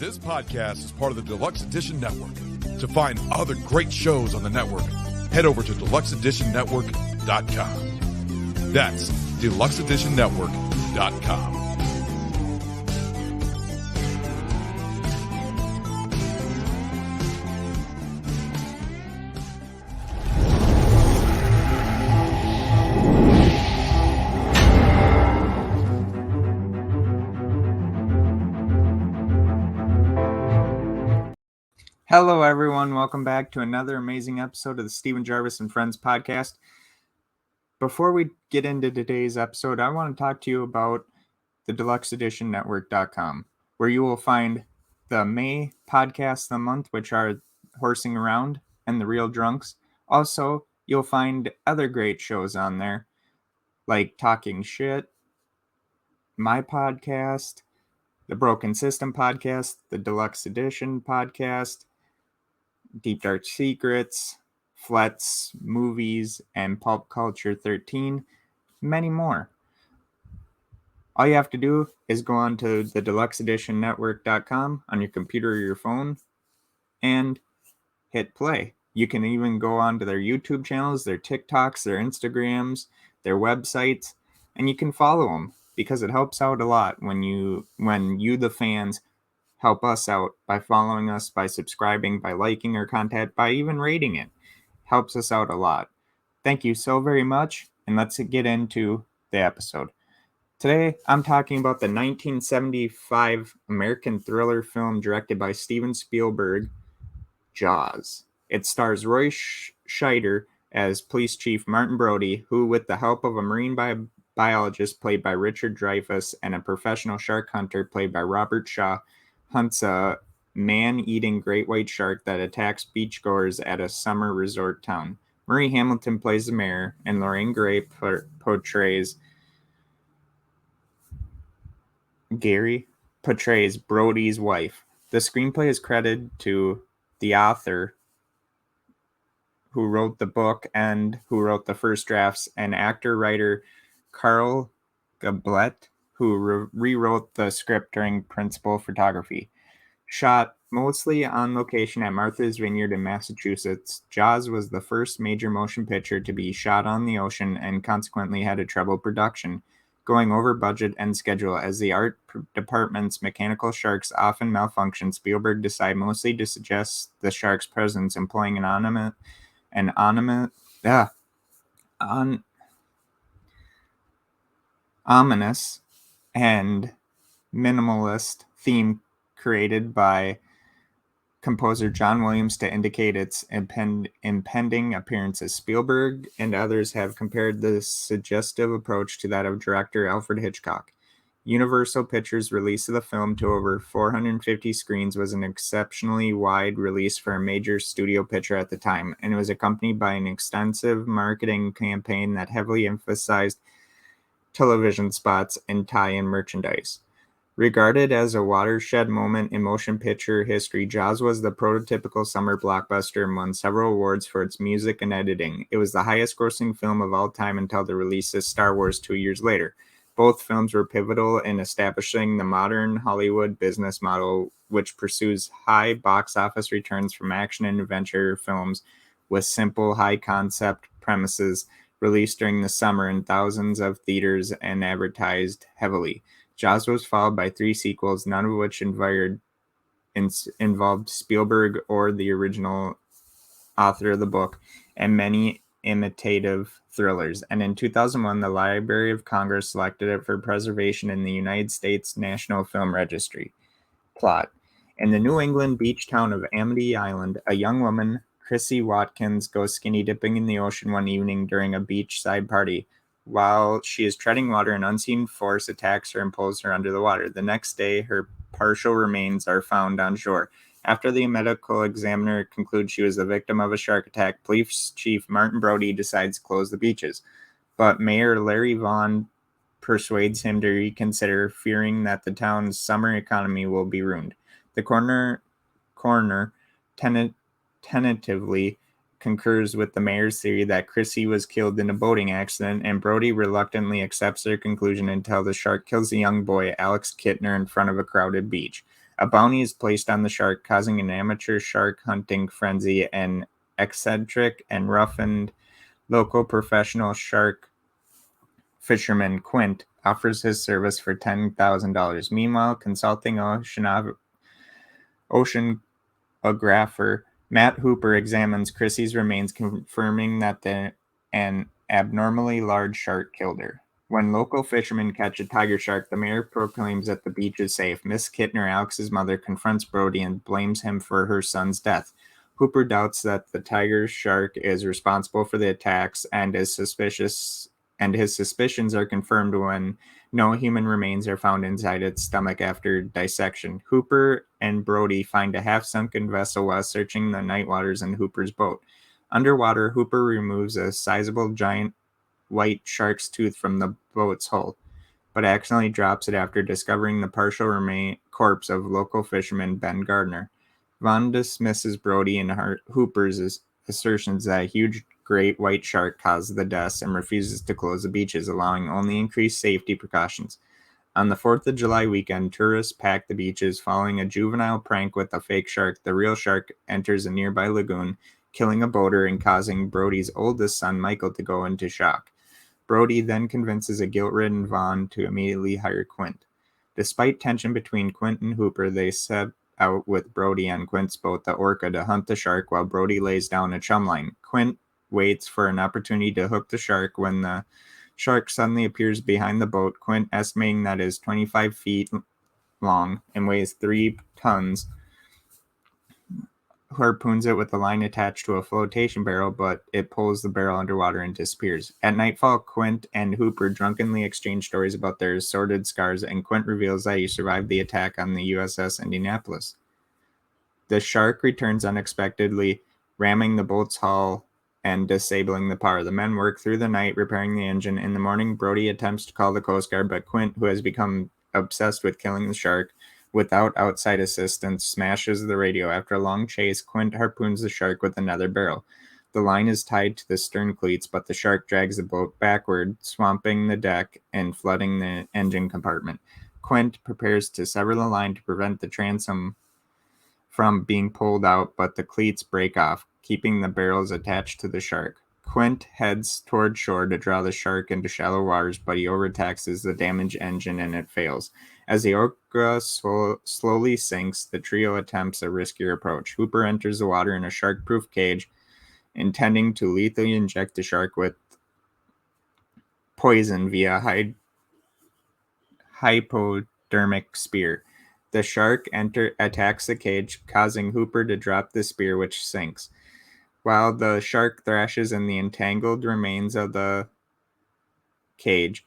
This podcast is part of the Deluxe Edition Network. To find other great shows on the network, head over to deluxeeditionnetwork.com. That's deluxeeditionnetwork.com. Hello, everyone. Welcome back to another amazing episode of the Stephen Gervais and Friends podcast. Before we get into today's episode, I want to talk to you about the deluxeeditionnetwork.com, where you will find the May podcasts of the month, which are Horsing Around and The Real Drunks. Also, you'll find other great shows on there, like Talking Shit, my podcast, the Broken System podcast, the Deluxe Edition podcast, Deep Dark Secrets, Flets, Movies, and Pulp Culture 13, many more. All you have to do is go on to the deluxeeditionnetwork.com on your computer or your phone and hit play. You can even go on to their YouTube channels, their TikToks, their Instagrams, their websites, and you can follow them because it helps out a lot when you the fans help us out by following us, by subscribing, by liking our content, by even rating it. Helps us out a lot. Thank you so very much, and let's get into the episode. Today, I'm talking about the 1975 American thriller film directed by Steven Spielberg, Jaws. It stars Roy Scheider as Police Chief Martin Brody, who, with the help of a marine biologist played by Richard Dreyfuss and a professional shark hunter played by Robert Shaw, hunts a man-eating great white shark that attacks beachgoers at a summer resort town. Marie Hamilton plays the mayor, and Lorraine Gray portrays Brody's wife. The screenplay is credited to the author who wrote the book and who wrote the first drafts, and actor-writer Carl Gablet, who rewrote the script during principal photography. Shot mostly on location at Martha's Vineyard in Massachusetts, Jaws was the first major motion picture to be shot on the ocean and consequently had a treble production, going over budget and schedule. As the art department's mechanical sharks often malfunction, Spielberg decided mostly to suggest the shark's presence, employing an ominous and minimalist theme created by composer John Williams to indicate its impending appearances. Spielberg and others have compared this suggestive approach to that of director Alfred Hitchcock. Universal Pictures' release of the film to over 450 screens was an exceptionally wide release for a major studio picture at the time, and it was accompanied by an extensive marketing campaign that heavily emphasized television spots and tie-in merchandise. Regarded as a watershed moment in motion picture history, Jaws was the prototypical summer blockbuster and won several awards for its music and editing. It was the highest-grossing film of all time until the release of Star Wars 2 years later. Both films were pivotal in establishing the modern Hollywood business model, which pursues high box office returns from action and adventure films with simple, high-concept premises released during the summer in thousands of theaters and advertised heavily. Jaws was followed by 3 sequels, none of which involved Spielberg or the original author of the book, and many imitative thrillers. And in 2001, the Library of Congress selected it for preservation in the United States National Film Registry. Plot. In the New England beach town of Amity Island, a young woman, Chrissy Watkins, goes skinny dipping in the ocean one evening during a beachside party. While she is treading water, an unseen force attacks her and pulls her under the water. The next day, her partial remains are found on shore. After the medical examiner concludes she was the victim of a shark attack, Police Chief Martin Brody decides to close the beaches. But Mayor Larry Vaughn persuades him to reconsider, fearing that the town's summer economy will be ruined. The coroner tentatively concurs with the mayor's theory that Chrissy was killed in a boating accident, and Brody reluctantly accepts their conclusion until the shark kills the young boy, Alex Kittner, in front of a crowded beach. A bounty is placed on the shark, causing an amateur shark hunting frenzy. An eccentric and roughened local professional shark fisherman, Quint, offers his service for $10,000. Meanwhile, consulting oceanographer Matt Hooper examines Chrissy's remains, confirming that an abnormally large shark killed her. When local fishermen catch a tiger shark, the mayor proclaims that the beach is safe. Miss Kittner, Alex's mother, confronts Brody and blames him for her son's death. Hooper doubts that the tiger shark is responsible for the attacks and his suspicions are confirmed when no human remains are found inside its stomach after dissection. Hooper and Brody find a half-sunken vessel while searching the night waters in Hooper's boat. Underwater, Hooper removes a sizable giant white shark's tooth from the boat's hull, but accidentally drops it after discovering the partial corpse of local fisherman Ben Gardner. Vaughn dismisses Brody and Hooper's assertions that a huge great white shark caused the deaths and refuses to close the beaches, allowing only increased safety precautions. On the 4th of July weekend, tourists pack the beaches. Following a juvenile prank with a fake shark, the real shark enters a nearby lagoon, killing a boater and causing Brody's oldest son, Michael, to go into shock. Brody then convinces a guilt-ridden Vaughn to immediately hire Quint. Despite tension between Quint and Hooper, they set out with Brody on Quint's boat, the Orca, to hunt the shark while Brody lays down a chum line. Quint waits for an opportunity to hook the shark when the shark suddenly appears behind the boat. Quint, estimating that it is 25 feet long and weighs 3 tons, harpoons it with the line attached to a flotation barrel, but it pulls the barrel underwater and disappears. At nightfall, Quint and Hooper drunkenly exchange stories about their sordid scars, and Quint reveals that he survived the attack on the USS Indianapolis. The shark returns unexpectedly, ramming the boat's hull and disabling the power. The men work through the night repairing the engine. In the morning, Brody attempts to call the Coast Guard, but Quint, who has become obsessed with killing the shark without outside assistance, smashes the radio. After a long chase, Quint harpoons the shark with another barrel. The line is tied to the stern cleats, but the shark drags the boat backward, swamping the deck and flooding the engine compartment. Quint prepares to sever the line to prevent the transom from being pulled out, but the cleats break off, keeping the barrels attached to the shark. Quint heads toward shore to draw the shark into shallow waters, but he overtaxes the damaged engine and it fails. As the Orca slowly sinks, the trio attempts a riskier approach. Hooper enters the water in a shark-proof cage, intending to lethally inject the shark with poison via hypodermic spear. The shark attacks the cage, causing Hooper to drop the spear, which sinks. While the shark thrashes in the entangled remains of the cage,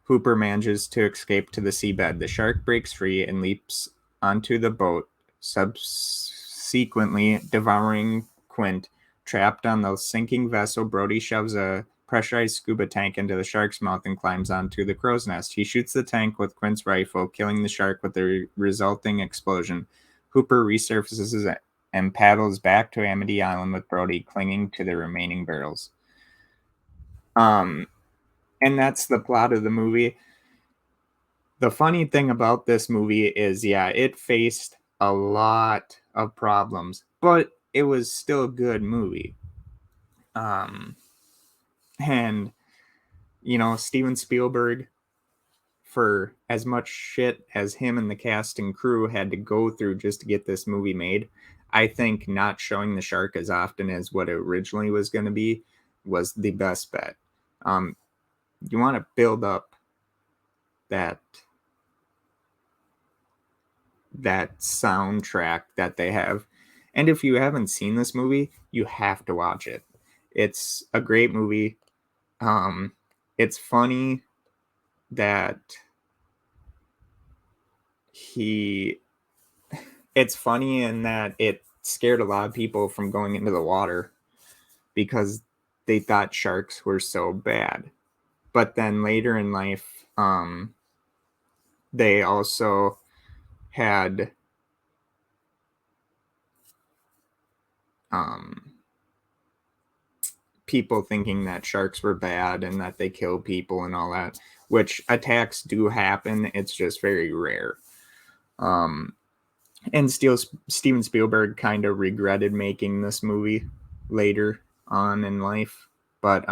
Hooper manages to escape to the seabed. The shark breaks free and leaps onto the boat, subsequently devouring Quint. Trapped on the sinking vessel, Brody shoves a pressurized scuba tank into the shark's mouth and climbs onto the crow's nest. He shoots the tank with Quint's rifle, killing the shark with the resulting explosion. Hooper resurfaces and paddles back to Amity Island with Brody clinging to the remaining barrels. And that's the plot of the movie. The funny thing about this movie is, it faced a lot of problems, but it was still a good movie. And, Steven Spielberg, for as much shit as him and the cast and crew had to go through just to get this movie made, I think not showing the shark as often as what it originally was going to be was the best bet. You want to build up that soundtrack that they have. And if you haven't seen this movie, you have to watch it. It's a great movie. It's funny that it's funny in that it scared a lot of people from going into the water because they thought sharks were so bad. But then later in life, they also had people thinking that sharks were bad and that they kill people and all that, which attacks do happen. It's just very rare. And Steven Spielberg kind of regretted making this movie later on in life, but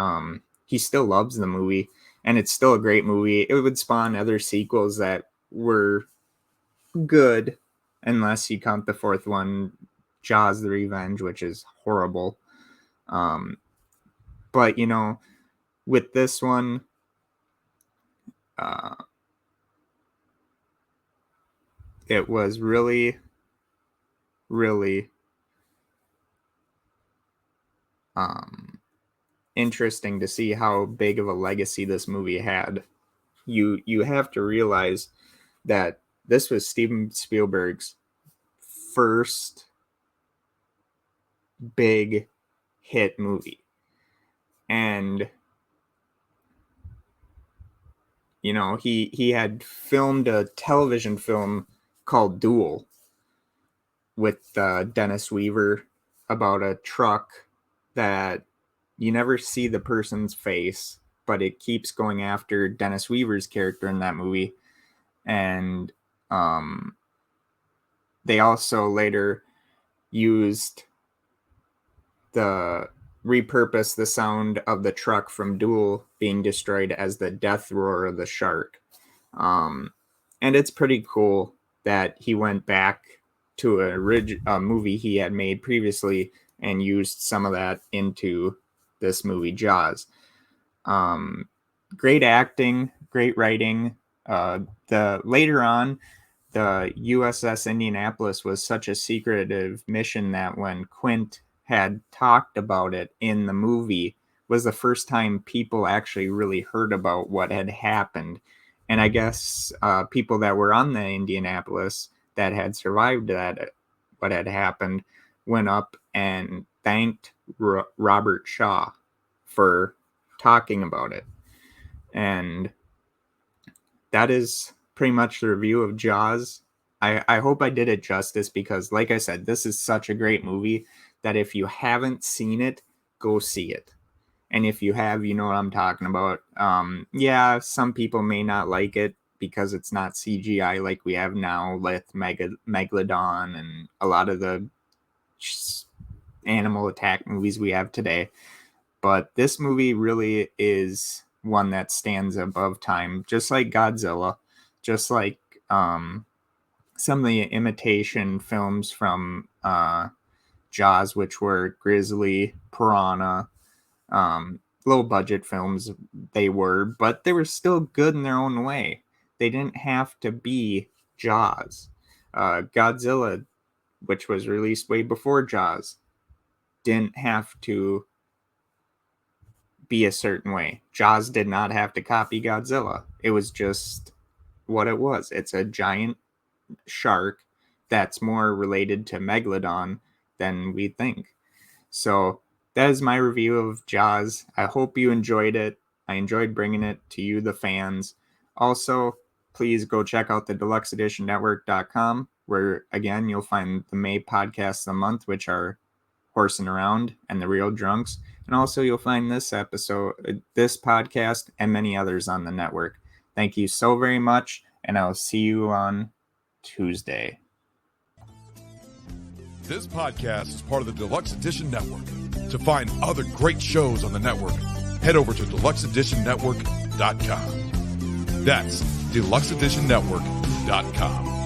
he still loves the movie, and it's still a great movie. It would spawn other sequels that were good, unless you count the fourth one, Jaws: The Revenge, which is horrible. But with this one, it was really, really interesting to see how big of a legacy this movie had. You have to realize that this was Steven Spielberg's first big hit movie. And he had filmed a television film called Duel with Dennis Weaver about a truck that you never see the person's face, but it keeps going after Dennis Weaver's character in that movie. And they also later repurposed the sound of the truck from Duel being destroyed as the death roar of the shark. And it's pretty cool that he went back to a movie he had made previously and used some of that into this movie, Jaws. Great acting, great writing. Later on, the USS Indianapolis was such a secretive mission that when Quint had talked about it in the movie, was the first time people actually really heard about what had happened. And I guess people that were on the Indianapolis that had survived what had happened, went up and thanked Robert Shaw for talking about it. And that is pretty much the review of Jaws. I hope I did it justice, because like I said, this is such a great movie that if you haven't seen it, go see it. And if you have, you know what I'm talking about. Yeah, some people may not like it because it's not CGI like we have now with Megalodon and a lot of the animal attack movies we have today. But this movie really is one that stands above time, just like Godzilla, just like some of the imitation films from Jaws, which were Grizzly, Piranha, low budget films they were, but they were still good in their own way. They didn't have to be Jaws. Godzilla, which was released way before Jaws, didn't have to be a certain way. Jaws did not have to copy Godzilla. It was just what it was. It's a giant shark that's more related to Megalodon than we think. So that is my review of Jaws. I hope you enjoyed it. I enjoyed bringing it to you, the fans. Also, please go check out the deluxeeditionnetwork.com, where, again, you'll find the May podcasts of the month, which are Horsing Around and The Real Drunks. And also you'll find this podcast, and many others on the network. Thank you so very much, and I'll see you on Tuesday. This podcast is part of the Deluxe Edition Network. To find other great shows on the network, head over to deluxeeditionnetwork.com. That's deluxeeditionnetwork.com.